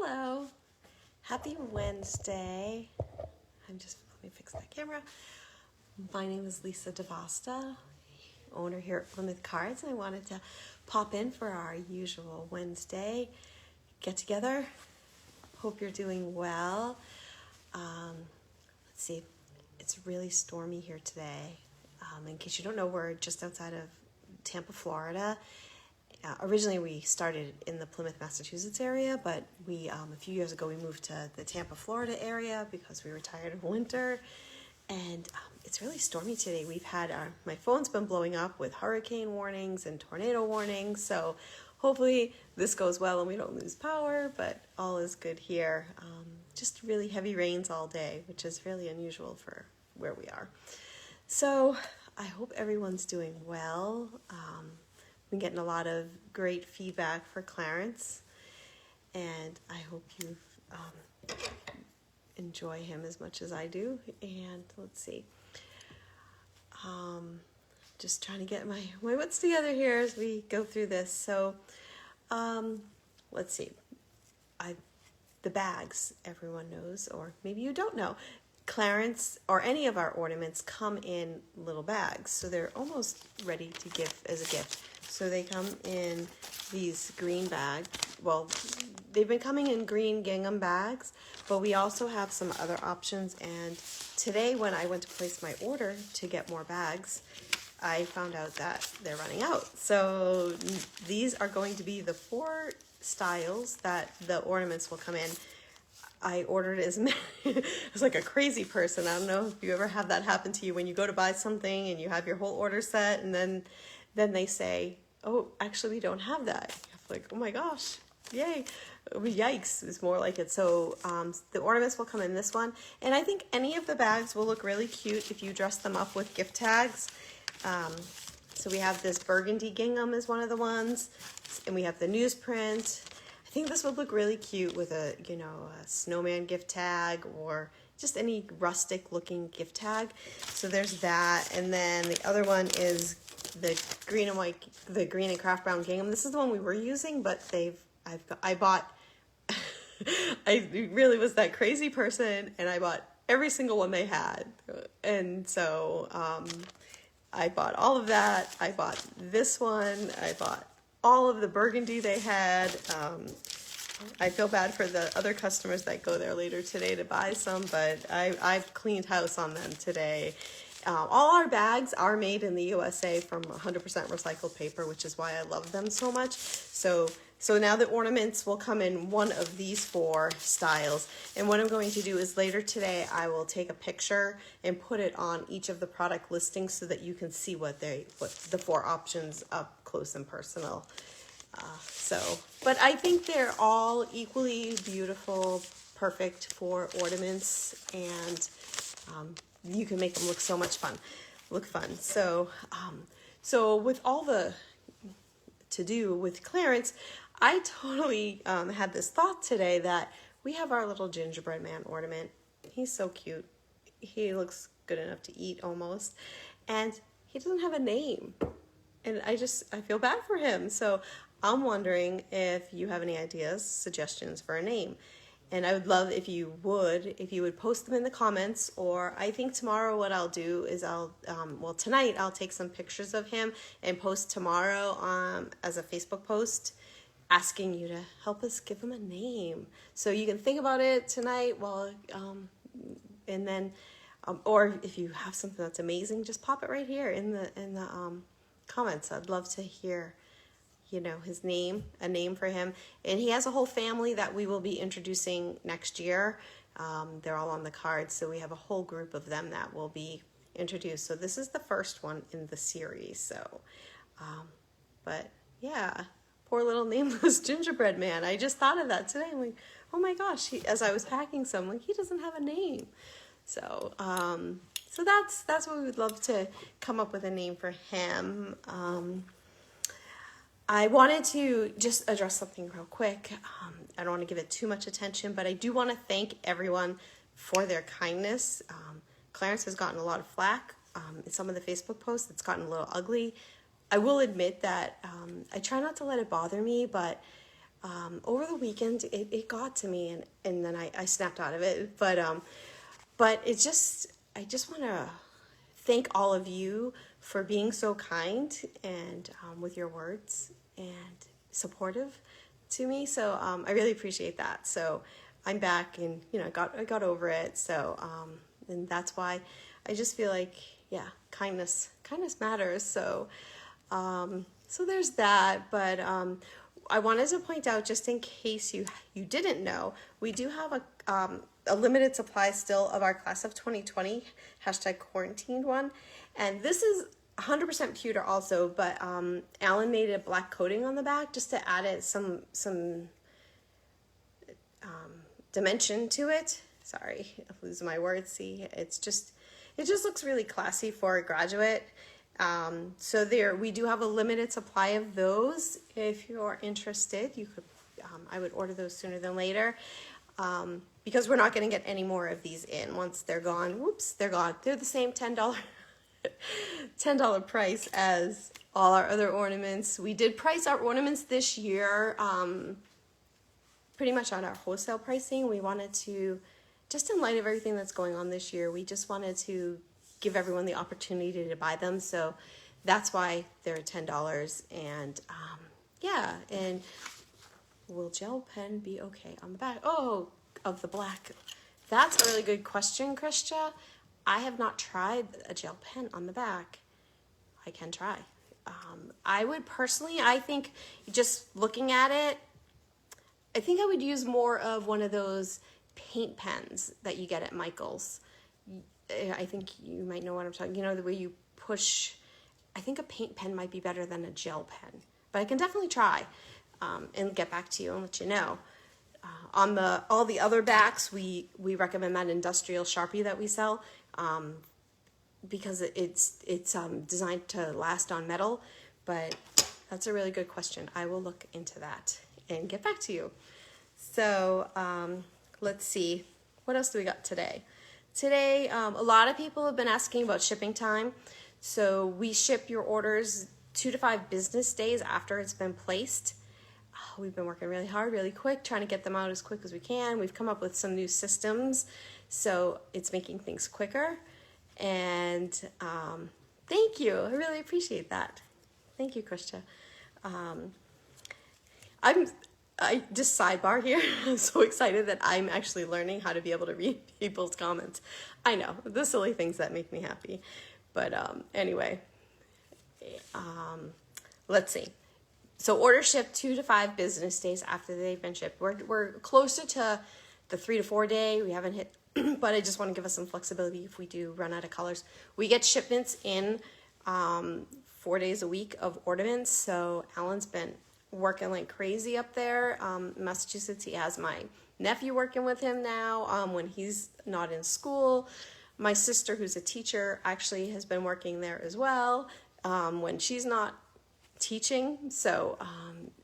Hello, happy Wednesday. Let me fix that camera. My name is Lisa DeVosta, owner here at Plymouth Cards, and I wanted to pop in for our usual Wednesday get together. Hope you're doing well. Let's see, it's really stormy here today. In case you don't know, we're just outside of Tampa, Florida. Originally, we started in the Plymouth, Massachusetts area, but a few years ago, we moved to the Tampa, Florida area because we were tired of winter. And it's really stormy today. We've had my phone's been blowing up with hurricane warnings and tornado warnings. So hopefully this goes well and we don't lose power, but all is good here. Just really heavy rains all day, which is really unusual for where we are. So I hope everyone's doing well. Been getting a lot of great feedback for Clarence, and I hope you enjoy him as much as I do. And let's see, just trying to get my wits together here as we go through this. So let's see, the bags, everyone knows, or maybe you don't know, Clarence or any of our ornaments come in little bags, so they're almost ready to give as a gift. So they come in these green bags. Well, they've been coming in green gingham bags, but we also have some other options. And today when I went to place my order to get more bags, I found out that they're running out. So these are going to be the 4 styles that the ornaments will come in. I ordered as many. I was like a crazy person. I don't know if you ever have that happen to you when you go to buy something and you have your whole order set, and then they say, oh, actually we don't have that. You're like, oh my gosh, yay. Yikes is more like it. So the ornaments will come in this one. And I think any of the bags will look really cute if you dress them up with gift tags. So we have this burgundy gingham is one of the ones. And we have the newsprint. I think this would look really cute with a snowman gift tag or just any rustic looking gift tag. So there's that. And then the other one is the green and white, the green and craft brown gingham. This is the one we were using, but I bought, I really was that crazy person, and I bought every single one they had. And so I bought all of that. I bought this one. I bought all of the burgundy they had. I feel bad for the other customers that go there later today to buy some, but I've cleaned house on them today. All our bags are made in the USA from 100% recycled paper, which is why I love them so much. So now the ornaments will come in one of these 4 styles. And what I'm going to do is later today, I will take a picture and put it on each of the product listings so that you can see what the 4 options up close and personal. But I think they're all equally beautiful, perfect for ornaments, and you can make them look so much fun. So with all the to do with Clarence, I totally had this thought today that we have our little Gingerbread Man ornament. He's so cute. He looks good enough to eat almost, and he doesn't have a name. And I feel bad for him. So I'm wondering if you have any ideas, suggestions for a name. And I would love if you would post them in the comments, or I think tomorrow what I'll do is tonight I'll take some pictures of him and post tomorrow as a Facebook post asking you to help us give him a name. So you can think about it tonight and then or if you have something that's amazing, just pop it right here in the comments. I'd love to hear his name, a name for him. And he has a whole family that we will be introducing next year. They're all on the card, so we have a whole group of them that will be introduced. So this is the first one in the series. So, but yeah, poor little nameless Gingerbread Man. I just thought of that today. I'm like, oh my gosh, as I was packing some, like, he doesn't have a name. So, so that's what we would love to come up with a name for him. I wanted to just address something real quick. I don't want to give it too much attention, but I do want to thank everyone for their kindness. Clarence has gotten a lot of flack in some of the Facebook posts. It's gotten a little ugly. I will admit that I try not to let it bother me, but over the weekend it got to me, and then I snapped out of it. But it's just, I just want to thank all of you for being so kind and with your words and supportive to me. So I really appreciate that. So I'm back, and I got over it. So and that's why I just feel like, yeah, kindness matters. So so there's that. But I wanted to point out, just in case you didn't know, we do have a limited supply still of our class of 2020 #quarantined one, and this is 100% pewter also, but Alan made a black coating on the back just to add it some dimension to it. Sorry, I'm losing my words. See, it just looks really classy for a graduate. So we do have a limited supply of those. If you're interested, you could, I would order those sooner than later, because we're not going to get any more of these in. Once they're gone, whoops, they're gone. They're the same $10 price as all our other ornaments. We did price our ornaments this year pretty much on our wholesale pricing. We wanted to, just in light of everything that's going on this year, we just wanted to give everyone the opportunity to buy them. So that's why they're $10. And yeah, and will gel pen be okay on the back? Oh, of the black. That's a really good question, Krista. I have not tried a gel pen on the back. I can try. I would personally, I think just looking at it, I think I would use more of one of those paint pens that you get at Michael's. I think you might know what I'm talking, the way you push. I think a paint pen might be better than a gel pen, but I can definitely try and get back to you and let you know. On all the other backs, we recommend that industrial Sharpie that we sell, because it's designed to last on metal. But that's a really good question. I will look into that and get back to you. So let's see, what else do we got today? Today, a lot of people have been asking about shipping time. So we ship your orders 2 to 5 business days after it's been placed. We've been working really hard, really quick, trying to get them out as quick as we can. We've come up with some new systems, so it's making things quicker. And thank you. I really appreciate that. Thank you, Krista. I just sidebar here. I'm so excited that I'm actually learning how to be able to read people's comments. I know, the silly things that make me happy. But anyway, let's see. So order shipped 2 to 5 business days after they've been shipped. We're closer to the 3 to 4 day. We haven't hit, but I just want to give us some flexibility if we do run out of colors. We get shipments in 4 days a week of ornaments. So Alan's been working like crazy up there. In Massachusetts, he has my nephew working with him now when he's not in school. My sister, who's a teacher, actually has been working there as well when she's not teaching. So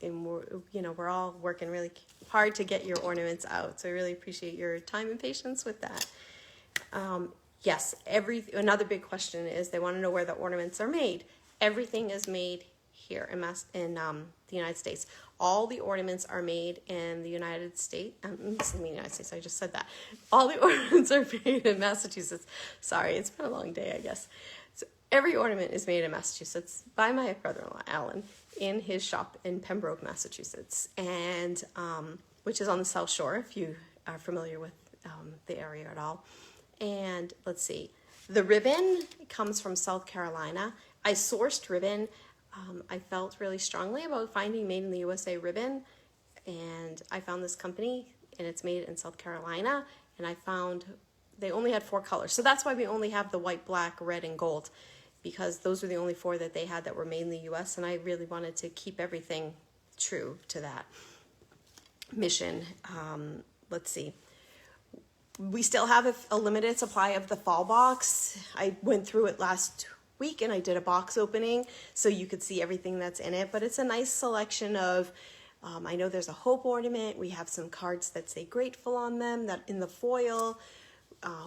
and we're all working really hard to get your ornaments out. So I really appreciate your time and patience with that. Yes, another big question is they want to know where the ornaments are made. Everything is made here in the United States. All the ornaments are made in the United States. United States, I just said that. All the ornaments are made in Massachusetts. Sorry, it's been a long day, I guess. So every ornament is made in Massachusetts by my brother-in-law, Alan, in his shop in Pembroke, Massachusetts, and which is on the South Shore, if you are familiar with the area at all. And let's see, the ribbon comes from South Carolina. I sourced ribbon. I felt really strongly about finding made in the USA ribbon, and I found this company, and it's made in South Carolina, and I found they only had 4 colors. So that's why we only have the white, black, red, and gold, because those were the only 4 that they had that were made in the US, and I really wanted to keep everything true to that mission. Let's see. We still have a limited supply of the fall box. I went through it last week and I did a box opening so you could see everything that's in it, but it's a nice selection of I know there's a hope ornament. We have some cards that say grateful on them that in the foil.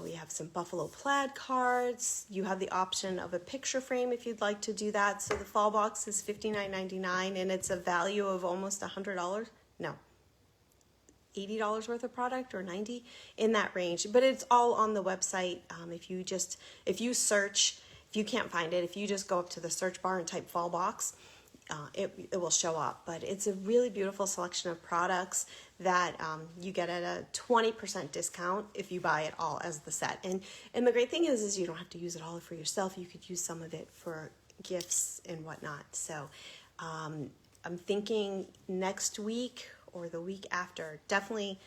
We have some buffalo plaid cards. You have the option of a picture frame if you'd like to do that. So the fall box is $59.99 and it's a value of almost $100. No, $80 worth of product, or 90, in that range. But it's all on the website. If you search, if you can't find it, if you just go up to the search bar and type fall box, it will show up. But it's a really beautiful selection of products that you get at a 20% discount if you buy it all as the set. And the great thing is you don't have to use it all for yourself. You could use some of it for gifts and whatnot. So I'm thinking next week or the week after, definitely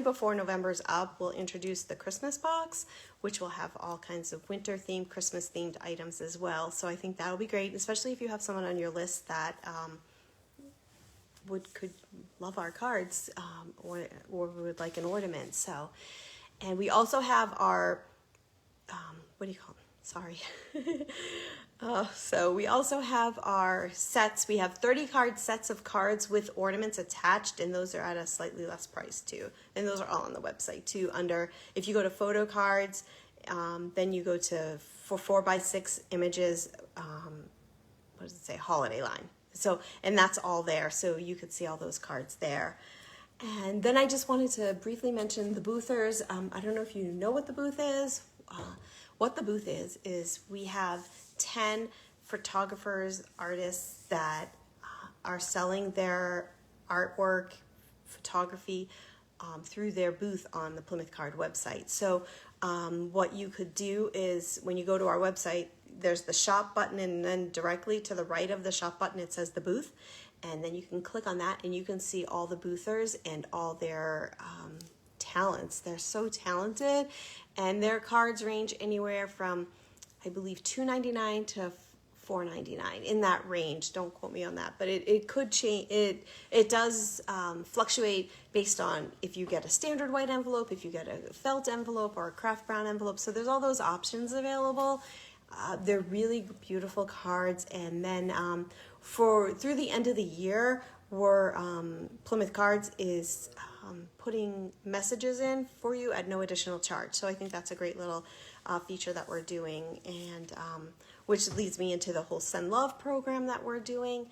before November's up, we'll introduce the Christmas box, which will have all kinds of winter themed, Christmas themed items as well. So I think that'll be great, especially if you have someone on your list that could love our cards, or would like an ornament. So, and we also have our what do you call them? Sorry. So we also have our sets. We have 30 card sets of cards with ornaments attached, and those are at a slightly less price too. And those are all on the website too. If you go to photo cards, then you go to for 4x6 images. What does it say? Holiday line. So, and that's all there. So you could see all those cards there. And then I just wanted to briefly mention the boothers. I don't know if you know what the booth is. What the booth is we have 10 photographers, artists that are selling their artwork, photography, through their booth on the Plymouth Card website. So what you could do is when you go to our website, there's the shop button, and then directly to the right of the shop button, it says the booth. And then you can click on that and you can see all the boothers and all their talents. They're so talented, and their cards range anywhere from, I believe, $2.99 to $4.99, in that range. Don't quote me on that, but it could change. It does fluctuate based on if you get a standard white envelope, if you get a felt envelope, or a craft brown envelope. So there's all those options available. They're really beautiful cards. And then through the end of the year, Plymouth Cards is putting messages in for you at no additional charge. So I think that's a great little feature that we're doing, and which leads me into the whole Send Love program that we're doing.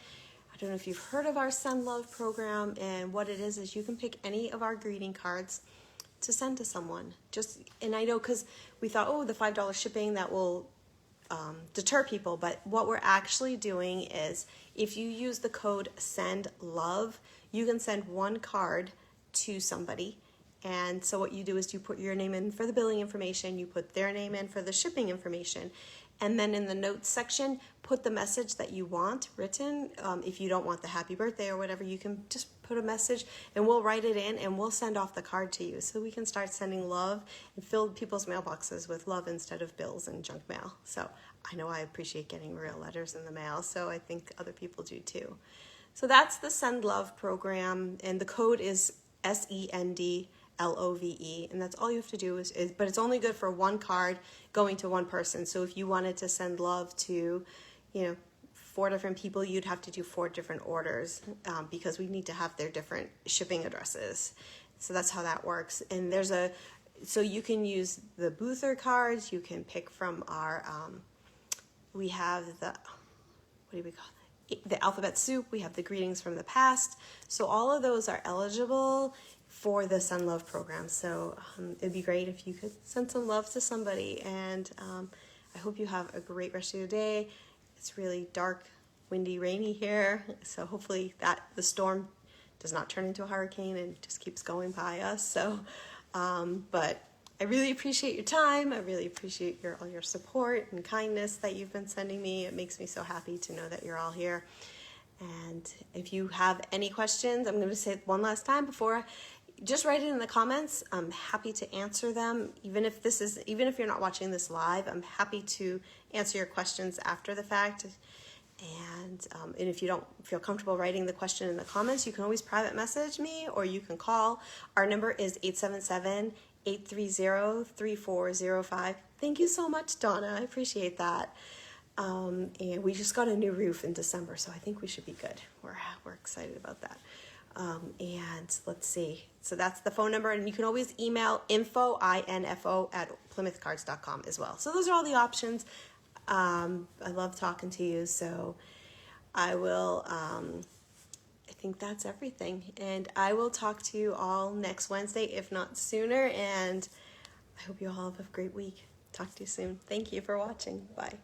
I don't know if you've heard of our Send Love program, and what it is you can pick any of our greeting cards to send to someone. And I know, because we thought, the $5 shipping, that will deter people, but what we're actually doing is if you use the code SENDLOVE, you can send one card to somebody. And so what you do is you put your name in for the billing information, you put their name in for the shipping information, and then in the notes section, put the message that you want written. If you don't want the happy birthday or whatever, you can just put a message and we'll write it in and we'll send off the card to you. So we can start sending love and fill people's mailboxes with love instead of bills and junk mail. So I know I appreciate getting real letters in the mail, so I think other people do too. So that's the Send Love program, and the code is SENDLOVE, and that's all you have to do but it's only good for one card going to one person. So if you wanted to send love to, 4 different people, you'd have to do 4 different orders, because we need to have their different shipping addresses. So that's how that works. And so you can use the Boother cards, you can pick from our, we have what do we call it? The alphabet soup, we have the greetings from the past. So all of those are eligible for the Send Love program. So it'd be great if you could send some love to somebody. And I hope you have a great rest of your day. It's really dark, windy, rainy here. So hopefully the storm does not turn into a hurricane and just keeps going by us. So, but I really appreciate your time. I really appreciate all your support and kindness that you've been sending me. It makes me so happy to know that you're all here. And if you have any questions, I'm going to say it one last time just write it in the comments. I'm happy to answer them. Even if you're not watching this live, I'm happy to answer your questions after the fact. And if you don't feel comfortable writing the question in the comments, you can always private message me, or you can call. Our number is 877-830-3405. Thank you so much, Donna. I appreciate that. And we just got a new roof in December, so I think we should be good. We're excited about that. And let's see. So that's the phone number, and you can always email info@plymouthcards.com as well. So those are all the options. I love talking to you, so I will think that's everything. And I will talk to you all next Wednesday, if not sooner. And I hope you all have a great week. Talk to you soon. Thank you for watching. Bye.